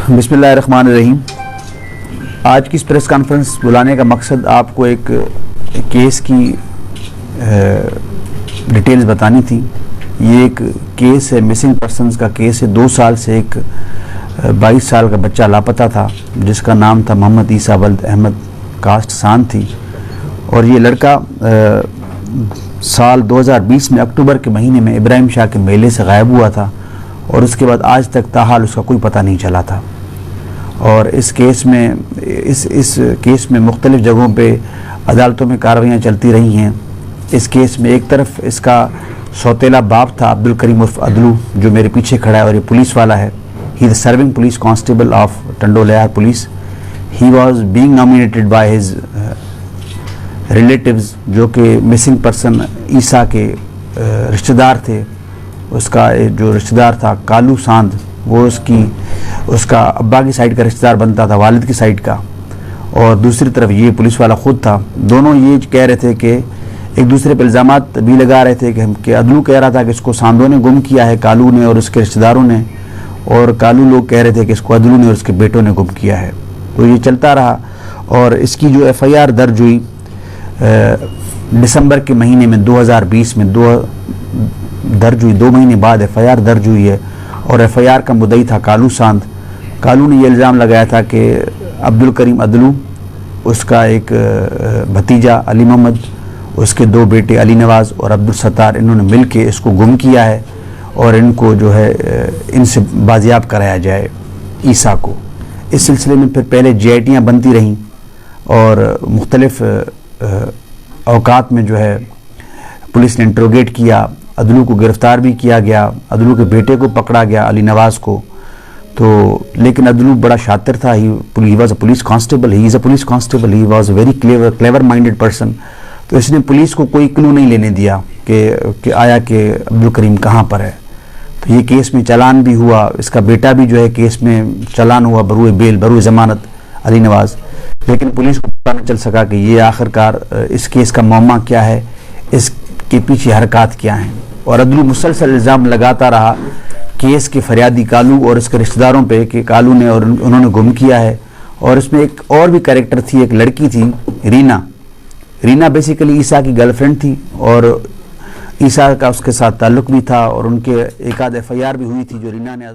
बिस्मिल्लाहिर्रहमानिर्रहीम। आज की इस प्रेस कॉन्फ्रेंस बुलाने का मकसद आपको एक केस की डिटेल्स बतानी थी। ये एक केस है, मिसिंग पर्सनस का केस है। 2 साल से एक 22 साल का बच्चा लापता था जिसका नाम था मोहम्मद ईसा वल्द अहमद, कास्ट सान थी। और ये लड़का साल 2020 में अक्टूबर के महीने में इब्राहिम शाह के मेले से गायब हुआ था और उसके बाद आज तक ताहाल उसका कोई पता नहीं चला था। और इस केस में मुख्तलिफ जगहों पे अदालतों में कार्रवाइयाँ चलती रही हैं। इस केस में एक तरफ इसका सौतेला बाप था अब्दुल करीम उर्फ अदलू, जो मेरे पीछे खड़ा है और ये पुलिस वाला है। He is serving police constable of टंडोलयार police. He was being nominated by his relatives, जो कि मिसिंग पर्सन ईसा के रिश्तेदार थे। उसका जो रिश्तेदार था कालू सांद, वो उसका अब्बा की साइड का रिश्तेदार बनता था, वालिद की साइड का। और दूसरी तरफ ये पुलिस वाला खुद था। दोनों ये कह रहे थे कि एक दूसरे पर इल्ज़ामात भी लगा रहे थे कि अदलू कह रहा था कि इसको सांदों ने गुम किया है, कालू ने और उसके रिश्तेदारों ने, और कालू लोग कह रहे थे कि इसको अदलू ने और उसके बेटों ने गुम किया है। तो ये चलता रहा और इसकी जो FIR दर्ज हुई दिसंबर के महीने में 2020 में दर्ज हुई। 2 महीने बाद FIR दर्ज हुई है और FIR का मुद्दई था कालू सांद। कालू ने ये इल्ज़ाम लगाया था कि अब्दुल करीम अदलू, उसका एक भतीजा अली मोहम्मद, उसके 2 बेटे अली नवाज़ और अब्दुल सत्तार, इन्होंने मिल के इसको गुम किया है और इनको जो है इनसे बाजियाब कराया जाए ईसा को। इस सिलसिले में फिर पहले JITयाँ बनती रहीं और मुख्तलिफ औकात में जो है पुलिस ने इंट्रोगेट किया। अदलू को गिरफ़्तार भी किया गया, अदलू के बेटे को पकड़ा गया, अली नवाज़ को। तो लेकिन अदलू बड़ा शातिर था। He was a police constable, he is a police constable, he was a very clever minded person. तो इसने पुलिस को कोई क्लू नहीं लेने दिया कि आया कि अब्दुल करीम कहाँ पर है। तो ये केस में चालान भी हुआ, इसका बेटा भी जो है केस में चालान हुआ बरूए बेल, बरूए ज़मानत, अली नवाज़। लेकिन पुलिस को पता नहीं चल सका कि ये आखिरकार इस केस का मामला क्या है, इसके पीछे हरकत क्या हैं। और अदलू मुसलसल इल्ज़ाम लगाता रहा केस के फरियादी कालू और इसके रिश्तेदारों पे कि कालू ने और उन्होंने गुम किया है। और इसमें एक और भी कैरेक्टर थी, एक लड़की थी रीना बेसिकली ईसा की गर्लफ्रेंड थी और ईसा का उसके साथ ताल्लुक़ भी था और उनके एक आध FIR भी हुई थी जो रीना ने